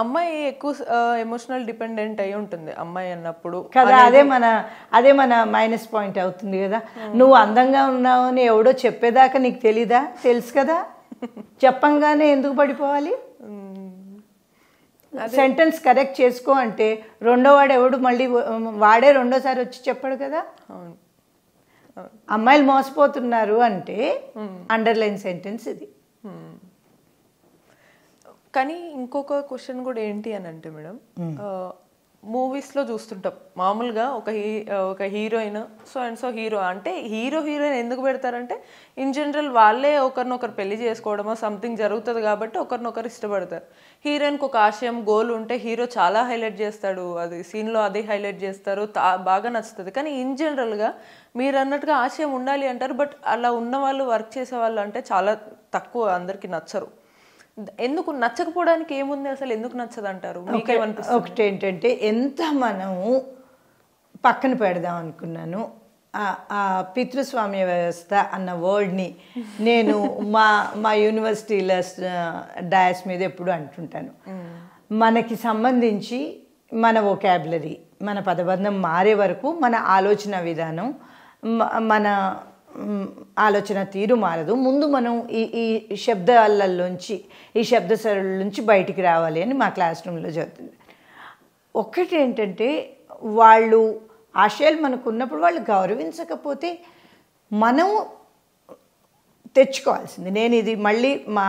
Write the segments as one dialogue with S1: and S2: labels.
S1: అమ్మాయి ఎక్కువ emotional dependent అయి ఉంటుంది అమ్మాయి అన్నప్పుడు
S2: కదా. అదే మన మైనస్ పాయింట్ అవుతుంది కదా. నువ్వు అందంగా ఉన్నావు అని ఎవడో చెప్పేదాకా నీకు తెలీదా? తెలుసు కదా, చెప్పంగానే ఎందుకు పడిపోవాలి? సెంటెన్స్ కరెక్ట్ చేసుకో అంటే రెండో వాడు ఎవడు మళ్ళీ వాడే రెండోసారి వచ్చి చెప్పాడు కదా. అమ్మాయిలు మోసపోతున్నారు అంటే అండర్లైన్ సెంటెన్స్ ఇది.
S1: కానీ ఇంకొక క్వశ్చన్ కూడా ఏంటి అని అంటే మేడం, మూవీస్లో చూస్తుంటాం మామూలుగా ఒక హీరోయిన్ సో హీరో అంటే హీరోయిన్ ఎందుకు పెడతారంటే ఇన్ జనరల్ వాళ్ళే ఒకరినొకరు పెళ్లి చేసుకోవడమో సంథింగ్ జరుగుతుంది కాబట్టి ఒకరినొకరు ఇష్టపడతారు. హీరోయిన్కి ఒక ఆశయం గోల్ ఉంటే హీరో చాలా హైలైట్ చేస్తాడు, అది సీన్లో అదే హైలైట్ చేస్తారు, బాగా నచ్చుతుంది. కానీ ఇన్ జనరల్గా మీరు అన్నట్టుగా ఆశయం ఉండాలి అంటారు, బట్ అలా ఉన్న వాళ్ళు వర్క్ చేసే వాళ్ళు అంటే చాలా తక్కువ, అందరికీ నచ్చరు. ఎందుకు నచ్చకపోవడానికి ఏముంది అసలు, ఎందుకు నచ్చదు అంటారు?
S2: ఒకటి ఏంటంటే ఎంత మనము పక్కన పెడదాం అనుకున్నాను ఆ పితృస్వామ్య వ్యవస్థ అన్న వర్డ్ని నేను మా యూనివర్సిటీల డయాస్ మీద ఎప్పుడు అంటుంటాను. మనకి సంబంధించి మన వొకాబులరీ, మన పదబంధం మారే వరకు మన ఆలోచన విధానం, మన ఆలోచన తీరు మారదు. ముందు మనం ఈ శబ్దాలలోంచి, ఈ శబ్ద సరళ నుంచి బయటికి రావాలి అని మా క్లాస్ రూమ్లో చదువుతుంది. ఒక్కటి ఏంటంటే వాళ్ళు ఆశయాలు మనకు ఉన్నప్పుడు వాళ్ళు గౌరవించకపోతే మనం తెచ్చుకోవాల్సింది. నేను ఇది మళ్ళీ మా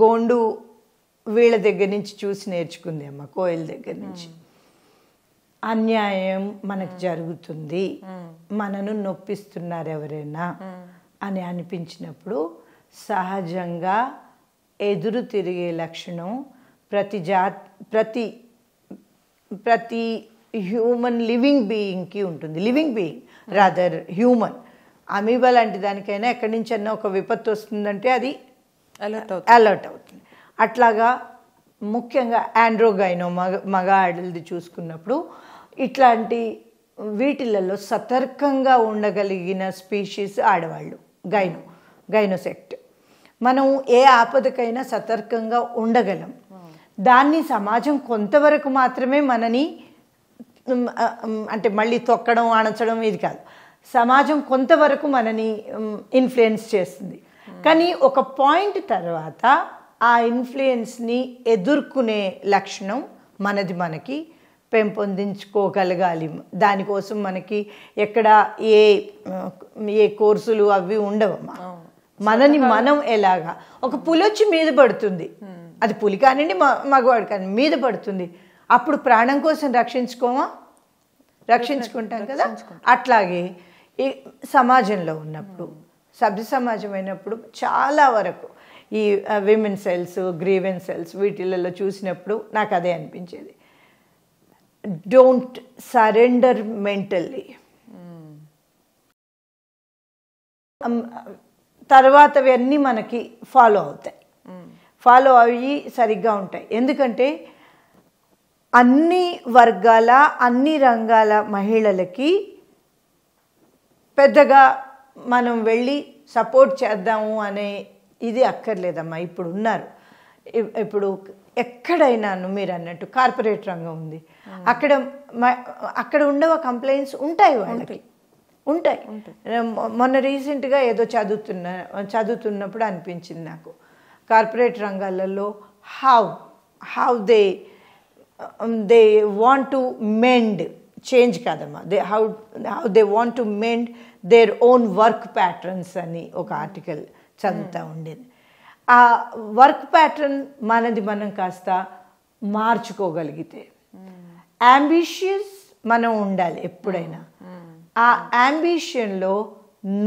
S2: గోండు వీళ్ళ దగ్గర నుంచి చూసి నేర్చుకుంది అమ్మ, కోయిల దగ్గర నుంచి. అన్యాయం మనకు జరుగుతుంది, మనను నొప్పిస్తున్నారు ఎవరైనా అని అనిపించినప్పుడు సహజంగా ఎదురు తిరిగే లక్షణం ప్రతి హ్యూమన్ లివింగ్ బీయింగ్కి ఉంటుంది. Living being rather human. Amoeba లాంటి దానికైనా ఎక్కడి నుంచి అన్నా ఒక విపత్తు వస్తుందంటే అది అలర్ట్ అవుతుంది. అట్లాగా ముఖ్యంగా ఆండ్రోగైనో మగ ఆడలది చూసుకున్నప్పుడు ఇట్లాంటి వీటిలలో సతర్కంగా ఉండగలిగిన స్పీషీస్ ఆడవాళ్ళు, గైనోసెక్ట్. మనం ఏ ఆపదకైనా సతర్కంగా ఉండగలం. దాన్ని సమాజం కొంతవరకు మాత్రమే మనని అంటే మళ్ళీ తొక్కడం అణచడం ఇది కాదు, సమాజం కొంతవరకు మనని ఇన్ఫ్లుయెన్స్ చేస్తుంది. కానీ ఒక పాయింట్ తర్వాత ఆ ఇన్ఫ్లుయెన్స్ని ఎదుర్కొనే లక్షణం మనకి పెంపొందించుకోగలగాలి. దానికోసం మనకి ఎక్కడ ఏ కోర్సులు అవి ఉండవమ్మా. మనని మనం ఎలాగా, ఒక పులి వచ్చి మీద పడుతుంది, అది పులి కానివ్వండి మగవాడు కానీ మీద పడుతుంది, అప్పుడు ప్రాణం కోసం రక్షించుకుంటాం కదా. అట్లాగే ఈ సమాజంలో ఉన్నప్పుడు, సభ్య సమాజం అయినప్పుడు చాలా వరకు ఈ విమెన్ సెల్స్, గ్రీవెన్స్ సెల్స్ వీటిలలో చూసినప్పుడు నాకు అదే అనిపించేది. Don't surrender mentally. తర్వాతవన్నీ మనకి ఫాలో అవుతాయి, ఫాలో అయ్యి సరిగ్గా ఉంటాయి. ఎందుకంటే అన్ని వర్గాల, అన్ని రంగాల మహిళలకి పెద్దగా మనం వెళ్ళి సపోర్ట్ చేద్దాము అనే ఇది అక్కర్లేదమ్మా. ఇప్పుడు ఉన్నారు, ఇప్పుడు ఎక్కడైనాను మీరు అన్నట్టు కార్పొరేట్ రంగం ఉంది, అక్కడ ఉండవ కంప్లైంట్స్ ఉంటాయి, వాళ్ళకి ఉంటాయి. మొన్న రీసెంట్గా ఏదో చదువుతున్నప్పుడు అనిపించింది నాకు, కార్పొరేట్ రంగాలలో how they want to mend, change కాదమ్మా, how they want to mend their own work patterns అని ఒక ఆర్టికల్ చదువుతూ ఉండేది. ఆ వర్క్ ప్యాటర్న్ మనం కాస్త మార్చుకోగలిగితే, అంబిషియస్ మనం ఉండాలి ఎప్పుడైనా. ఆ అంబిషన్లో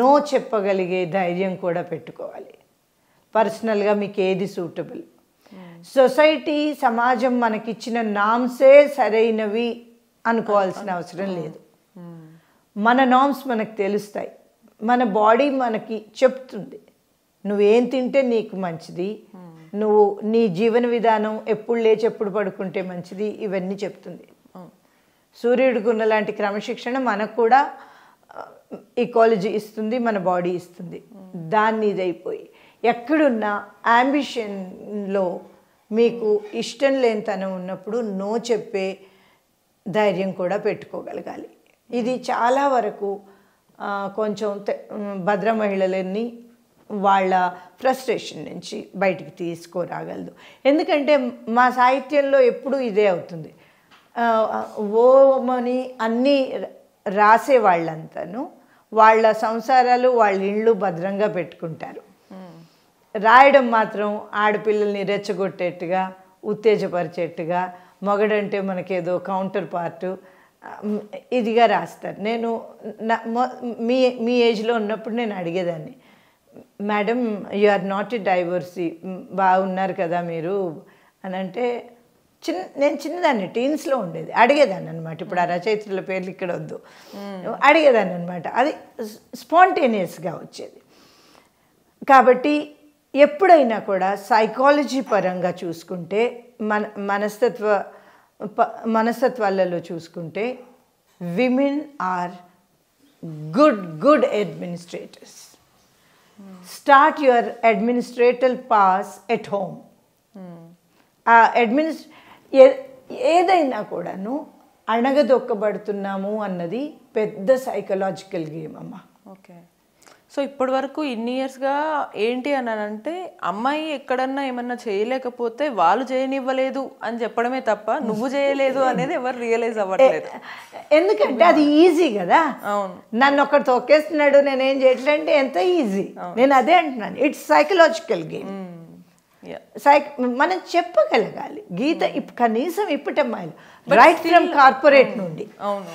S2: నో చెప్పగలిగే ధైర్యం కూడా పెట్టుకోవాలి. పర్సనల్గా మీకు ఏది సూటబుల్, సొసైటీ సమాజం మనకిచ్చిన నామ్సే సరైనవి అనుకోవాల్సిన అవసరం లేదు. మన నామ్స్ మనకు తెలుస్తాయి, మన బాడీ మనకి చెప్తుంది నువ్వేం తింటే నీకు మంచిది, నువ్వు నీ జీవన విధానం ఎప్పుడు లేచి ఎప్పుడు పడుకుంటే మంచిది, ఇవన్నీ చెప్తుంది. సూర్యుడికి ఉన్న లాంటి క్రమశిక్షణ మనకు కూడా ఈకాలజీ ఇస్తుంది, మన బాడీ ఇస్తుంది. దాన్ని ఇదైపోయి ఎక్కడున్నా అంబిషన్లో మీకు ఇష్టం లేనితనం ఉన్నప్పుడు నో చెప్పే ధైర్యం కూడా పెట్టుకోగలగాలి. ఇది చాలా వరకు కొంచెం భద్ర మహిళలని వాళ్ళ ఫ్రస్ట్రేషన్ నుంచి బయటికి తీసుకురాగలదు. ఎందుకంటే మా సాహిత్యంలో ఎప్పుడూ ఇదే అవుతుంది. ఓమని అన్నీ రాసే వాళ్ళంతాను వాళ్ళ సంసారాలు వాళ్ళ ఇళ్ళు భద్రంగా పెట్టుకుంటారు. రాయడం మాత్రం ఆడపిల్లల్ని రెచ్చగొట్టేట్టుగా, ఉత్తేజపరిచేట్టుగా, మగడంటే మనకేదో కౌంటర్ పార్టు ఇదిగా రాస్తారు. నేను మీ ఏజ్లో ఉన్నప్పుడు నేను అడిగేదాన్ని, madam you are not a divorcee, బాగున్నారు కదా మీరు అని అంటే నేను చిన్నదాన్ని టీన్స్లో ఉండేది, అడిగేదాన్ని అనమాట. ఇప్పుడు ఆ రచయిత్రుల పేర్లు ఇక్కడ వద్దు, అడిగేదాన్ని అనమాట. అది స్పాంటేనియస్గా వచ్చేది. కాబట్టి ఎప్పుడైనా కూడా సైకాలజీ పరంగా చూసుకుంటే మనస్తత్వాలలో చూసుకుంటే women are good administrators. Start your administrative pass at home. ఆ ఏదైనా కూడాను అణగదొక్కబడుతున్నాము అన్నది పెద్ద సైకలాజికల్ గేమ్ అమ్మ.
S1: ఓకే. సో ఇప్పటి వరకు ఇన్ని ఇయర్స్గా ఏంటి అని అంటే అమ్మాయి ఎక్కడన్నా ఏమన్నా చేయలేకపోతే వాళ్ళు చేయనివ్వలేదు అని చెప్పడమే తప్ప నువ్వు చేయలేదు అనేది ఎవరు రియలైజ్ అవ్వట్లేదు.
S2: ఎందుకంటే అది ఈజీ కదా.
S1: అవును.
S2: నన్ను ఒకటి తొక్కేస్తున్నాడు నేనేం చేయట్లేదు అంటే ఎంత ఈజీ. నేను అదే అంటున్నాను, ఇట్స్ సైకలాజికల్ గేమ్. మనం చెప్పగలగాలి గీత కనీసం ఇప్పటి అమ్మాయిలు రైట్ ఫ్రమ్ కార్పొరేట్ నుండి.
S1: అవును.